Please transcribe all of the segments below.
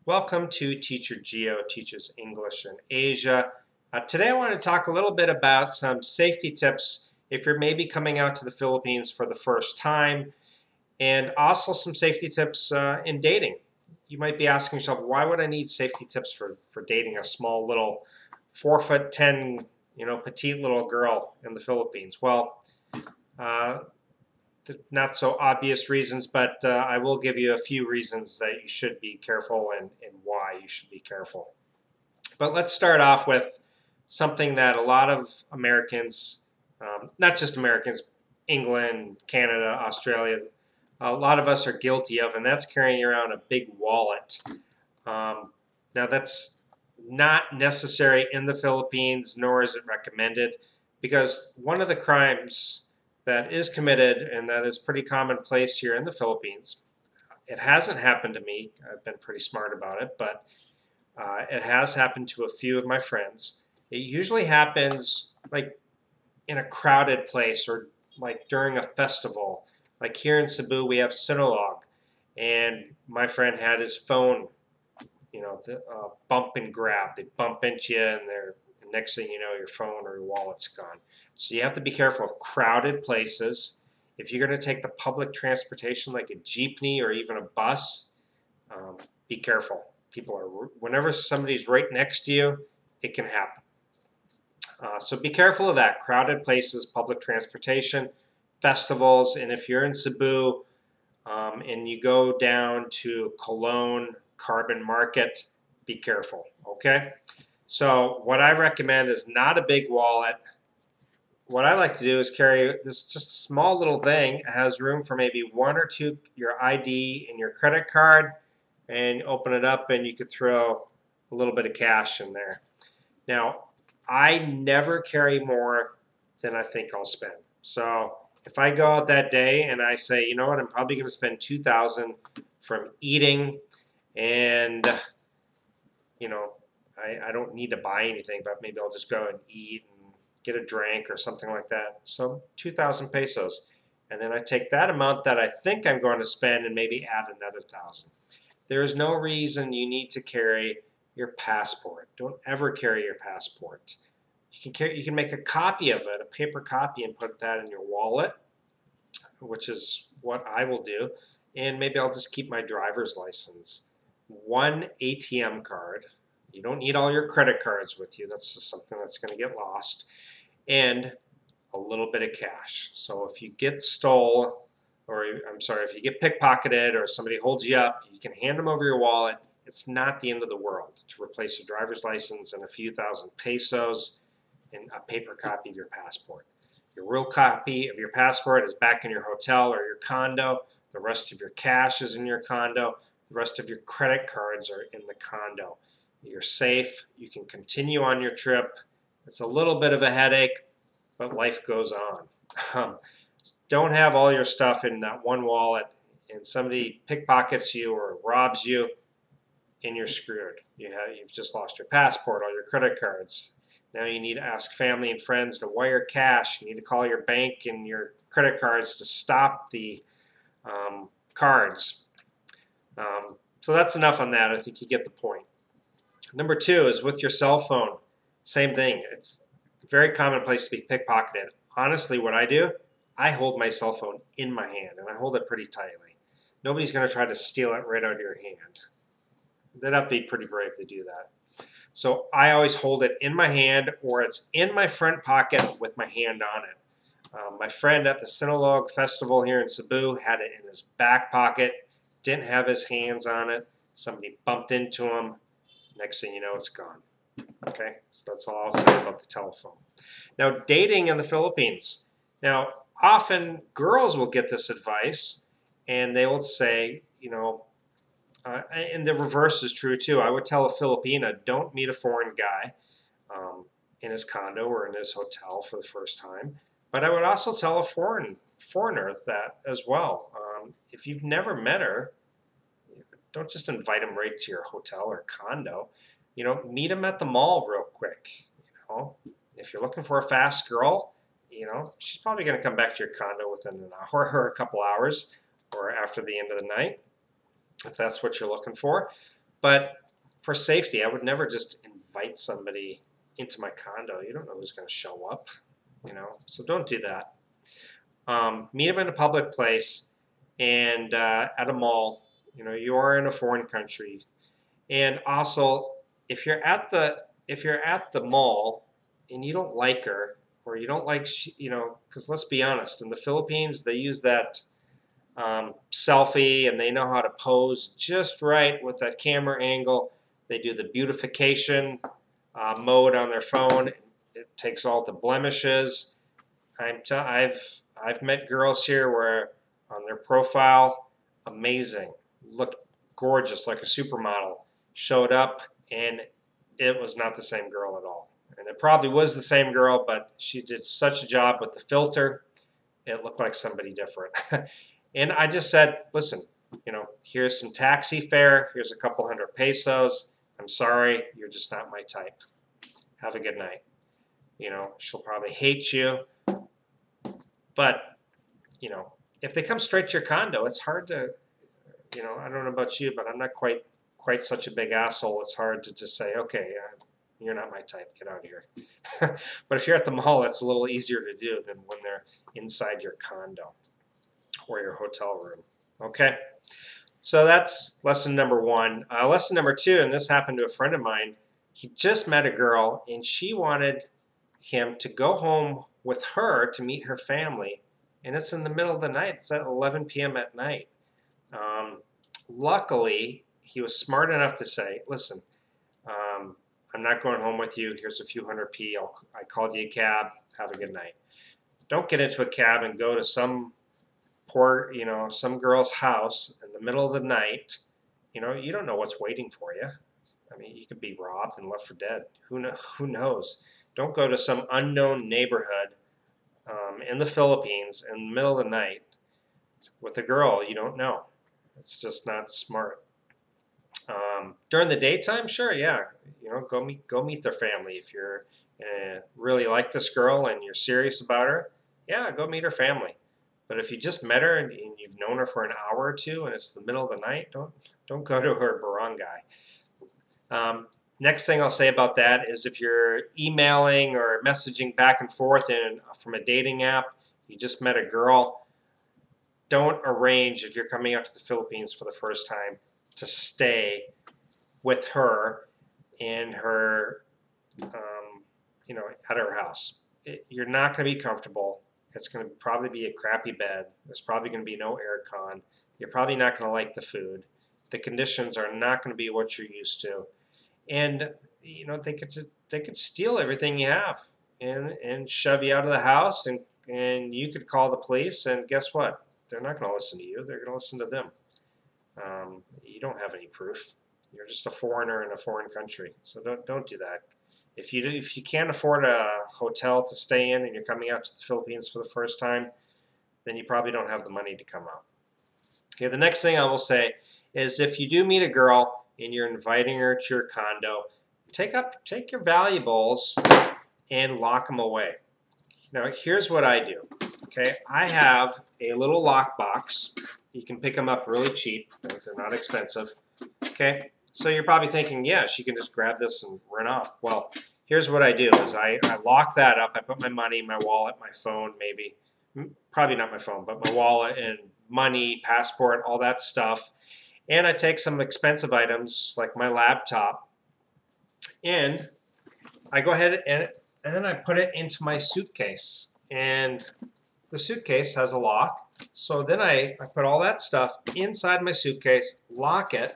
Welcome to Teacher Gio Teaches English in Asia. Today I want to talk a little bit about some safety tips if you're maybe coming out to the Philippines for the first time, and also some safety tips in dating. You might be asking yourself, why would I need safety tips for dating a small little 4'10", petite little girl in the Philippines? Well, uh, not so obvious reasons, but I will give you a few reasons that you should be careful and why you should be careful. But let's start off with something that a lot of Americans, not just Americans, England, Canada, Australia, a lot of us are guilty of, and that's carrying around a big wallet. Now that's not necessary in the Philippines, nor is it recommended, because one of the crimes that is committed, and that is pretty commonplace here in the Philippines. It hasn't happened to me. I've been pretty smart about it, but it has happened to a few of my friends. It usually happens like in a crowded place or like during a festival. Like here in Cebu, we have Sinulog, and my friend had his phone, bump and grab. They bump into you, and next thing you know, your phone or your wallet's gone. So you have to be careful of crowded places. If you're going to take the public transportation like a jeepney or even a bus, be careful. Whenever somebody's right next to you, it can happen. So be careful of that. Crowded places, public transportation, festivals, and if you're in Cebu and you go down to Cologne, Carbon Market, be careful, okay? So what I recommend is not a big wallet. What I like to do is carry this just small little thing. It has room for maybe one or two, your ID and your credit card, and open it up and you could throw a little bit of cash in there. Now, I never carry more than I think I'll spend. So if I go out that day and I say, you know what, I'm probably going to spend $2,000 from eating and, I don't need to buy anything, but maybe I'll just go and eat and get a drink or something like that. So 2,000 pesos. And then I take that amount that I think I'm going to spend and maybe add another 1,000. There is no reason you need to carry your passport. Don't ever carry your passport. You can make a copy of it, a paper copy, and put that in your wallet, which is what I will do. And maybe I'll just keep my driver's license. One ATM card. You don't need all your credit cards with you. That's just something that's going to get lost. And a little bit of cash. So if you get if you get pickpocketed or somebody holds you up, you can hand them over your wallet. It's not the end of the world to replace your driver's license and a few thousand pesos and a paper copy of your passport. Your real copy of your passport is back in your hotel or your condo. The rest of your cash is in your condo. The rest of your credit cards are in the condo. You're safe. You can continue on your trip. It's a little bit of a headache, but life goes on. Don't have all your stuff in that one wallet and somebody pickpockets you or robs you and you're screwed. You've just lost your passport, all your credit cards. Now you need to ask family and friends to wire cash. You need to call your bank and your credit cards to stop the cards. So that's enough on that. I think you get the point. Number two is with your cell phone. Same thing. It's very commonplace to be pickpocketed. Honestly, what I do, I hold my cell phone in my hand, and I hold it pretty tightly. Nobody's going to try to steal it right out of your hand. They'd have to be pretty brave to do that. So I always hold it in my hand, or it's in my front pocket with my hand on it. My friend at the Sinulog Festival here in Cebu had it in his back pocket, didn't have his hands on it. Somebody bumped into him. Next thing you know, it's gone. Okay, so that's all I'll say about the telephone. Now, dating in the Philippines. Now, often girls will get this advice, and they will say, and the reverse is true too. I would tell a Filipina, don't meet a foreign guy in his condo or in his hotel for the first time. But I would also tell a foreigner that as well. If you've never met her, don't just invite them right to your hotel or condo. Meet them at the mall real quick. If you're looking for a fast girl, she's probably going to come back to your condo within an hour or a couple hours or after the end of the night, if that's what you're looking for. But for safety, I would never just invite somebody into my condo. You don't know who's going to show up, so don't do that. Meet them in a public place and at a mall. You are in a foreign country. And also, if you're at the mall and you don't like her, or you don't like, because let's be honest, in the Philippines they use that selfie, and they know how to pose just right with that camera angle. They do the beautification mode on their phone. It takes all the blemishes. I've met girls here where on their profile, amazing, looked gorgeous like a supermodel. Showed up and it was not the same girl at all. And it probably was the same girl, but she did such a job with the filter. It looked like somebody different. And I just said, listen, here's some taxi fare. Here's a couple hundred pesos. I'm sorry, you're just not my type. Have a good night. She'll probably hate you. But, if they come straight to your condo, it's hard to, I don't know about you, but I'm not quite such a big asshole. It's hard to just say, okay, you're not my type, get out of here. But if you're at the mall, it's a little easier to do than when they're inside your condo or your hotel room. Okay, so that's lesson number one. Lesson number two, and this happened to a friend of mine. He just met a girl, and she wanted him to go home with her to meet her family, and it's in the middle of the night. It's at 11 p.m. at night. Luckily, he was smart enough to say, listen, I'm not going home with you. Here's a few hundred P. I called you a cab. Have a good night. Don't get into a cab and go to some poor, some girl's house in the middle of the night. You don't know what's waiting for you. I mean, you could be robbed and left for dead. Who knows? Don't go to some unknown neighborhood in the Philippines in the middle of the night with a girl you don't know. It's just not smart. During the daytime, sure, yeah, go meet their family. If you're really like this girl and you're serious about her, yeah, go meet her family. But if you just met her and you've known her for an hour or two and it's the middle of the night, don't go to her barangay. Next thing I'll say about that is if you're emailing or messaging back and forth from a dating app, you just met a girl, don't arrange, if you're coming out to the Philippines for the first time, to stay with her in her, at her house. You're not going to be comfortable. It's going to probably be a crappy bed. There's probably going to be no air con. You're probably not going to like the food. The conditions are not going to be what you're used to. And, they could steal everything you have and shove you out of the house, and you could call the police, and guess what? They're not going to listen to you. They're going to listen to them. You don't have any proof. You're just a foreigner in a foreign country. So don't do that. If you can't afford a hotel to stay in and you're coming out to the Philippines for the first time, then you probably don't have the money to come out. Okay, the next thing I will say is if you do meet a girl and you're inviting her to your condo, take your valuables and lock them away. Now, here's what I do. Okay, I have a little lockbox. You can pick them up really cheap. They're not expensive. Okay, so you're probably thinking, yeah, she can just grab this and run off. Well, here's what I do is I lock that up. I put my money, my wallet, my phone, maybe. Probably not my phone, but my wallet and money, passport, all that stuff. And I take some expensive items like my laptop, and I go ahead and then I put it into my suitcase. And the suitcase has a lock. So then I put all that stuff inside my suitcase, lock it,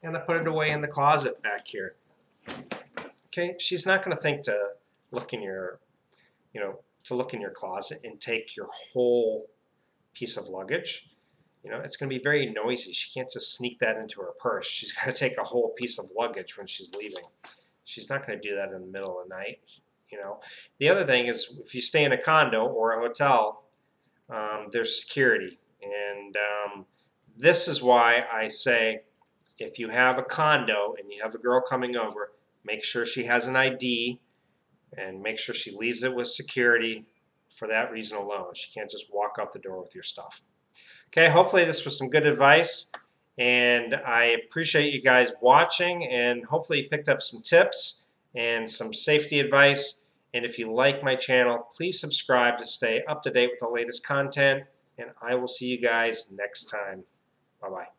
and I put it away in the closet back here. Okay, she's not going to think to look in your, closet and take your whole piece of luggage. It's going to be very noisy. She can't just sneak that into her purse. She's got to take a whole piece of luggage when she's leaving. She's not going to do that in the middle of the night. The other thing is if you stay in a condo or a hotel, there's security. And this is why I say if you have a condo and you have a girl coming over, make sure she has an ID and make sure she leaves it with security for that reason alone. She can't just walk out the door with your stuff. Okay, hopefully this was some good advice. And I appreciate you guys watching, and hopefully you picked up some tips and some safety advice. And if you like my channel, please subscribe to stay up to date with the latest content. And I will see you guys next time. Bye-bye.